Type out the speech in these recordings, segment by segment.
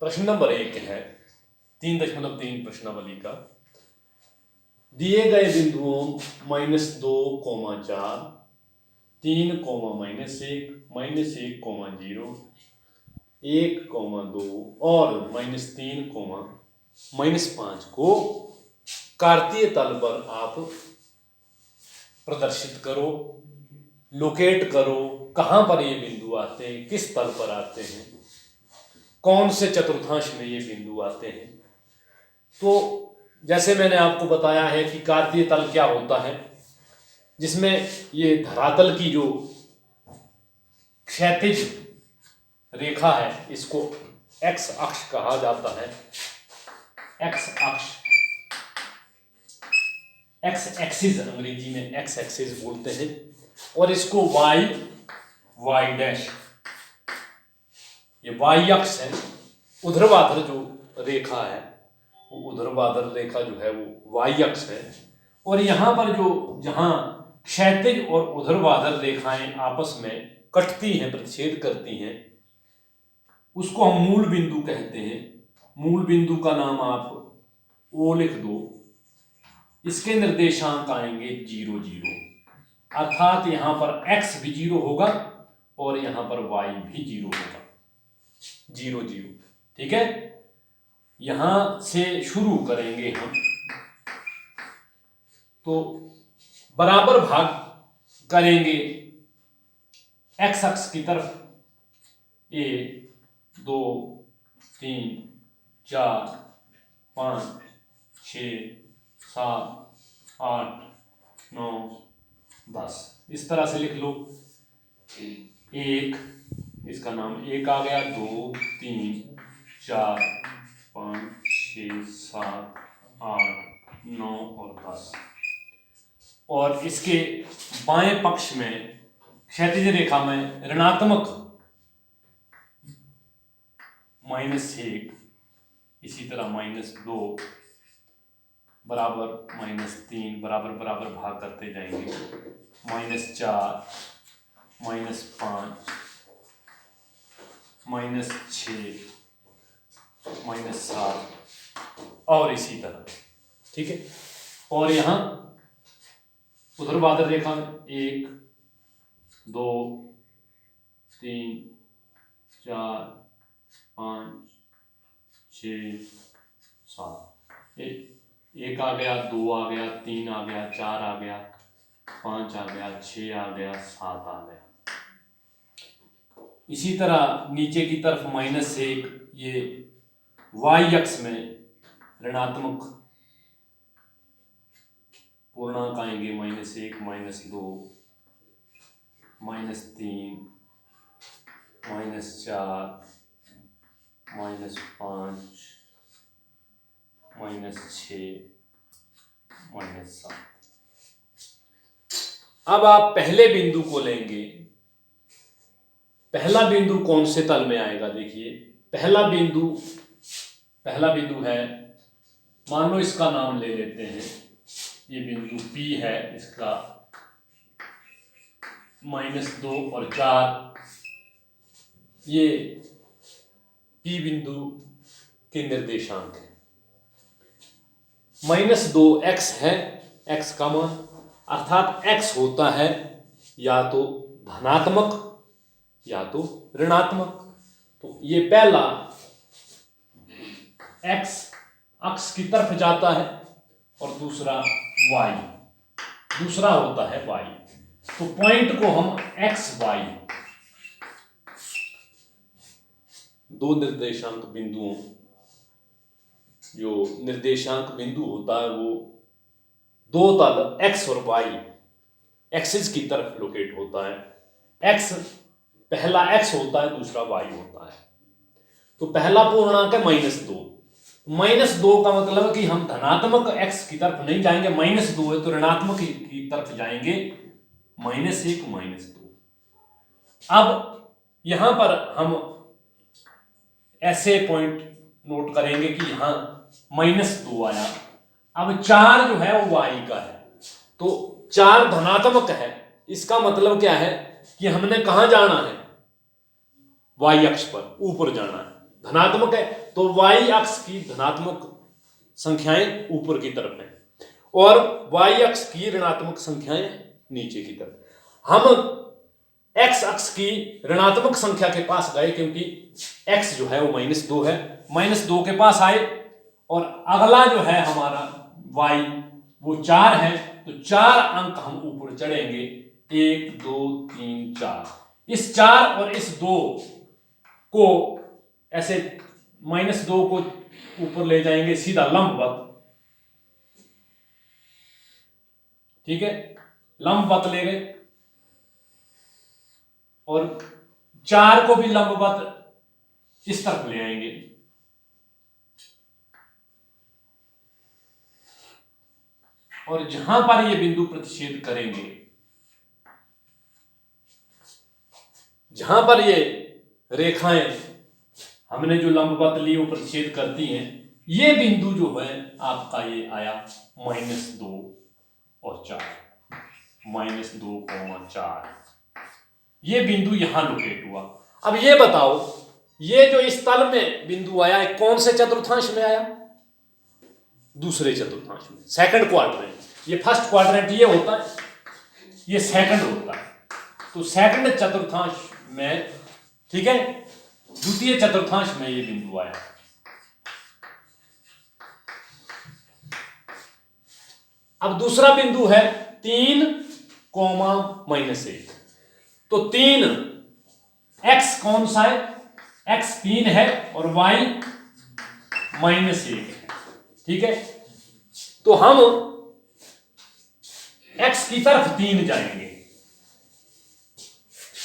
प्रश्न नंबर 1 है 3.3 प्रश्नावली का। दिए गए बिंदुओं -2,4, 3, -1, -1, -0, 1, 2 और -3, -5 को कार्तीय तल पर आप प्रदर्शित करो, लोकेट करो, कहाँ पर ये बिंदु आते हैं, किस तल पर आते हैं, कौन से चतुर्थांश में ये बिंदु आते हैं। तो जैसे मैंने आपको बताया है कि कार्तीय तल क्या होता है, जिसमें ये धरातल की जो क्षैतिज रेखा है इसको एक्स अक्ष कहा जाता है। एक्स अक्ष, एक्स एक्सिस अंग्रेजी में एक्स एक्सिस बोलते हैं, और इसको वाई डैश, ये वाई अक्ष है। ऊर्ध्वाधर जो रेखा है वो ऊर्ध्वाधर रेखा जो है वो वाई अक्ष है, और यहाँ पर जो जहाँ क्षैतिज और ऊर्ध्वाधर रेखाएं आपस में कटती हैं, प्रतिच्छेद करती हैं, उसको हम मूल बिंदु कहते हैं। मूल बिंदु का नाम आप ओ लिख दो। इसके निर्देशांक आएंगे 0, 0, अर्थात यहाँ पर x भी 0 होगा और यहाँ पर y भी 0 होगा, 0, 0। ठीक है, यहां से शुरू करेंगे हम। तो बराबर भाग करेंगे x अक्ष की तरफ 1, 2, 3, 4, 5, 6, 7, 8, 9, 10, इस तरह से लिख लो। 1, इसका नाम 1 आ गया, 2, 3, 4, 5, 6, 7, 8, 9 और 10। और इसके बाएं पक्ष में क्षैतिज रेखा में ऋणात्मक -1, इसी तरह -2 बराबर -3 बराबर बराबर भाग करते जाएंगे, -4, -5, -6, -7 और इसी तरह। ठीक है, और यहाँ ऊर्ध्वाधर रेखा 1, 2, 3, 4, 5, 6, 7, 1 आ गया, 2 आ गया, 3 आ गया, 4 आ गया, 5 आ गया, 6 आ गया, 7 आ गया। इसी तरह नीचे की तरफ -1, ये y अक्ष में ऋणात्मक पूर्णांक आएंगे, -1, -2, -3, -4, -5, -6, -7। अब आप पहले बिंदु को लेंगे। पहला बिंदु कौन से तल में आएगा? देखिए, पहला बिंदु है, मान लो इसका नाम ले लेते हैं, ये बिंदु P है, इसका -2 और 4, ये P बिंदु के निर्देशांक है। -2 x है, x का मान, अर्थात x होता है या तो धनात्मक या तो ऋणात्मक। तो ये पहला x अक्ष की तरफ जाता है और दूसरा होता है y। तो पॉइंट को हम x, y, दो निर्देशांक बिंदुओं, जो निर्देशांक बिंदु होता है वो दो तल x और y एक्सिस की तरफ लोकेट होता है। पहला x होता है, दूसरा y होता है। तो पहला पूर्णांक है -2। -2 का मतलब कि हम धनात्मक x की तरफ नहीं जाएंगे, -2 है तो ऋणात्मक की तरफ जाएंगे, -1, -2। अब यहां पर हम ऐसे पॉइंट नोट करेंगे कि यहां -2 आया। अब 4 जो है वो y का है, तो 4 धनात्मक है, इसका मतलब क्या है कि हमने कहां जाना है? y अक्ष पर ऊपर जाना है। धनात्मक है, तो वाई अक्ष की धनात्मक संख्याएं ऊपर की तरफ हैं और वाई अक्ष की ऋणात्मक संख्याएं नीचे की तरफ। हम एक्स अक्ष की ऋणात्मक संख्या के पास गए क्योंकि एक्स जो है वो -2 है, -2 के पास आए और अगला जो है हमारा वाई वो 4 है, तो 4 अंक हम ऊपर चढ़ेंगे, 1 2 3 4। इस 4 और इस 2 को ऐसे -2 को ऊपर ले जाएंगे सीधा लंबवत, ठीक है, लंबवत ले गए और 4 को भी लंबवत इस तरफ ले आएंगे, और जहां पर ये बिंदु प्रतिच्छेद करेंगे, जहां पर ये रेखाएं हमने जो लंबवत ली वो प्रतिच्छेद करती हैं, ये बिंदु जो है आपका ये आया -2 और 4, -2, 4, ये बिंदु यहां लोकेट हुआ। अब ये बताओ, ये जो इस तल में बिंदु आया है कौन से चतुर्थांश में आया? दूसरे चतुर्थांश में, सेकंड क्वाड्रेंट। ये फर्स्ट क्वाड्रेंट ये होता है, ये सेकंड होता है, तो सेकंड चतुर्थांश में, ठीक है, द्वितीय चतुर्थांश में ये बिंदु आया। अब दूसरा बिंदु है 3, -1, तो 3 x कौन सा है? x 3 है और y -1 है, ठीक है, तो हम x की तरफ 3 जाएंगे,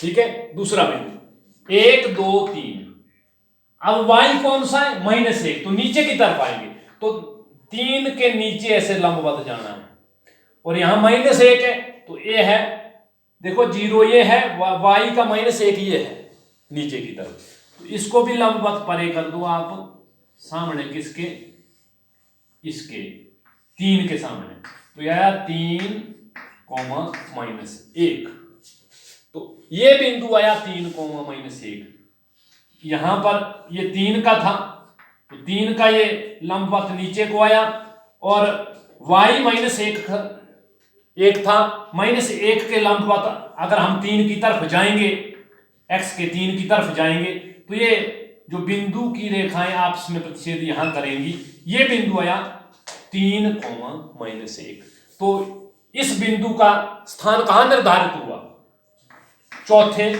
ठीक है, दूसरा बिंदु 1 2 3। अब y कौन सा है? -1, तो नीचे की तरफ आएंगे, तो 3 के नीचे ऐसे लंबवत जाना है और यहां -1 है, तो ये है, देखो 0 ये है, y का -1 ये है नीचे की तरफ, तो इसको भी लंबवत परे कर दो आप, सामने किसके? इसके 3 के सामने, तो यह आया 3, -1, तो ये बिंदु आया 3, -1। यहां पर ये 3 का था, तो 3 का ये लंबवत नीचे को आया और y -1 था, -1 के लंबवत अगर हम 3 की तरफ जाएंगे, x के 3 की तरफ जाएंगे, तो ये जो बिंदु की रेखाएं आपस में प्रतिच्छेद यहां करेंगी, ये बिंदु आया 3, -1। तो इस बिंदु का स्थान कहां निर्धारित हुआ? चौथे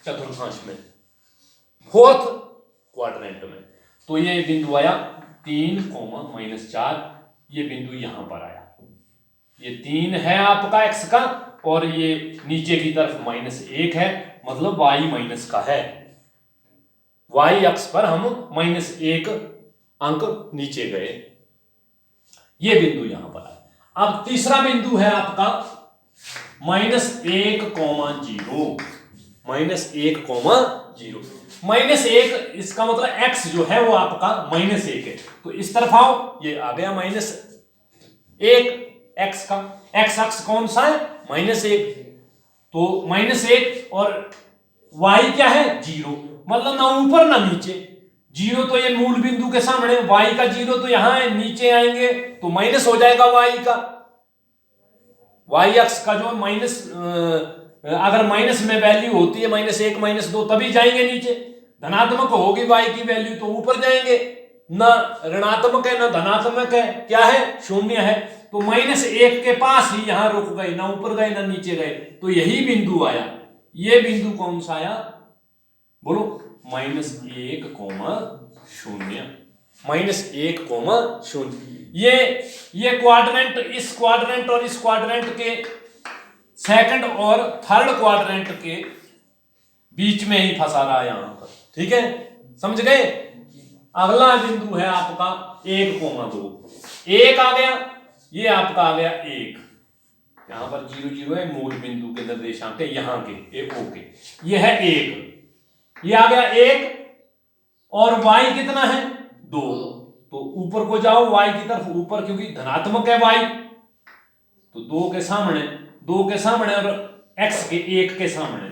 चतुर्थांश में, फोर्थ क्वाड्रेंट में, तो ये बिंदु आया 3, -4, ये बिंदु यहां पर आया। ये 3 है आपका x का और ये नीचे की तरफ -1 है, मतलब y माइनस का है, y अक्ष पर हम -1 अंक नीचे गए, ये बिंदु यहां पर आया। अब तीसरा बिंदु है आपका -1, -1, -1, इसका मतलब x जो है वो आपका -1 है, तो इस तरफ आओ, ये आ गया -1 x का, x अक्ष कौन सा है? -1, तो -1 और y क्या है? 0, मतलब ना ऊपर ना नीचे, 0 तो ये मूल बिंदु के सामने, y का 0 तो यहां है, नीचे आएंगे तो माइनस हो जाएगा y का, y अक्ष का जो माइनस, अगर माइनस में वैल्यू होती है -1 -2 तभी जाएंगे नीचे, धनात्मक होगी y की वैल्यू तो ऊपर जाएंगे, ना ऋणात्मक है ना धनात्मक है, क्या है? 0 है, तो -1 के पास ही यहां रुक गए, ना ऊपर गए ना नीचे गए, तो यही बिंदु आया। ये बिंदु कौन सा आया? बोलो, -1, 0, ये क्वाड्रेंट, इस क्वाड्रेंट और इस क्वाड्रेंट के सेकंड और थर्ड क्वाड्रेंट के बीच में ही फंसा रहा है यहां पर, ठीक है, समझ गए? अगला बिंदु है आपका 1, 2, 1 आ गया, ये आपका आ गया 1, यहां पर 0, 0 है, मूल बिंदु के निर्देशांक है यहां के, ओ के, ये है 1, ये आ गया 1 और y कितना है? 2, तो ऊपर को जाओ y की तरफ, ऊपर क्योंकि धनात्मक है y, तो 2 के सामने और x के 1 के सामने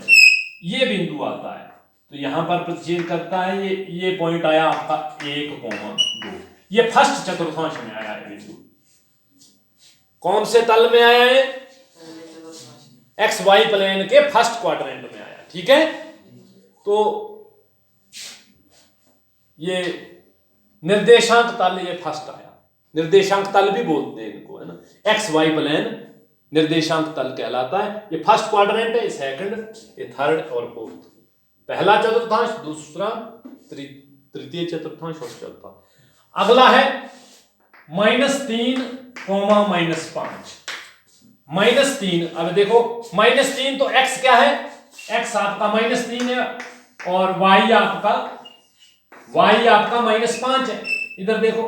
ये बिंदु आता है, तो यहां पर प्रतिच्छेद करता है, ये पॉइंट आया आपका 1,2। ये फर्स्ट चतुर्थांश में आया है बिंदु। कौन से तल में आया है? एक्स वाई प्लेन के फर्स्ट क्वाड्रेंट में आया। ठीक है, तो ये निर्देशांक तल ये फर्स्ट आया। निर्देशांक तल भी बोलते हैं इनको, है ना। एक्स वाई प्लेन निर्देशांक तल कहलाता है। ये फर्स्ट क्वाड्रेंट है, ये सेकंड, ये थर्ड और फोर्थ। पहला चतुर्थांश, दूसरा, तृतीय चतुर्थांश और चौथा। अगला है -3, -5। -3, अब देखो -3 तो x क्या है? x आपका -3 है और y आपका -5 है। इधर देखो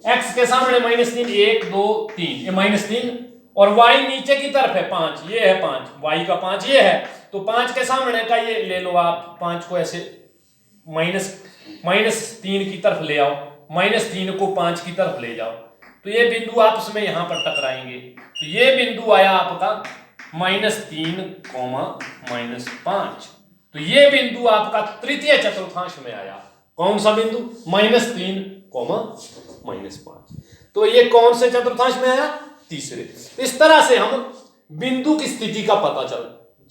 x के सामने -3, 1 2 3, ये -3 और y नीचे की तरफ है 5, ये है 5, y का 5 ये है। तो 5 के सामने का ये ले लो आप, 5 को ऐसे -3 की तरफ ले आओ, -3 को 5 की तरफ ले जाओ, तो ये बिंदु आपस में यहां पर टकराएंगे। तो ये बिंदु आया आपका -3, -5। तो ये बिंदु आपका तृतीय चतुर्थांश में आया। कौन सा बिंदु? -3, -5। तो ये कौन से चतुर्थांश में आया? तीसरे। इस तरह से हम बिंदु की स्थिति का पता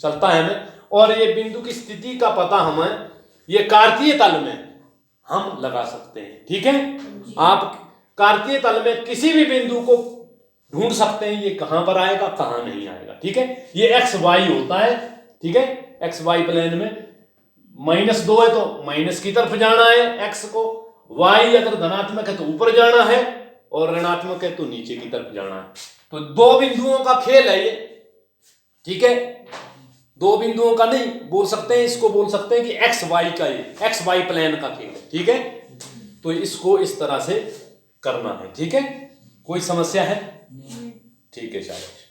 चलता है हमें, और ये बिंदु की स्थिति का पता हमें ये कार्तीय तल में हम लगा सकते हैं। ठीक है, आप कार्तीय तल में किसी भी बिंदु को ढूंढ सकते हैं, ये कहां पर आएगा कहां नहीं आएगा। ठीक है, ये एक्स वाई होता है। ठीक है, एक्स वाई प्लेन में -2 है तो माइनस की तरफ जाना है एक्स को, वाई अगर धनात्मक है तो ऊपर जाना है और ऋणात्मक है तो नीचे की तरफ जाना है। तो दो बिंदुओं का खेल है ये। ठीक है, दो बिंदुओं का नहीं बोल सकते हैं, इसको बोल सकते हैं कि एक्स वाई का, ये एक्स वाई प्लेन का खेल है। ठीक है, तो इसको इस तरह से करना है। ठीक है, कोई समस्या है? ठीक है, शाबाश।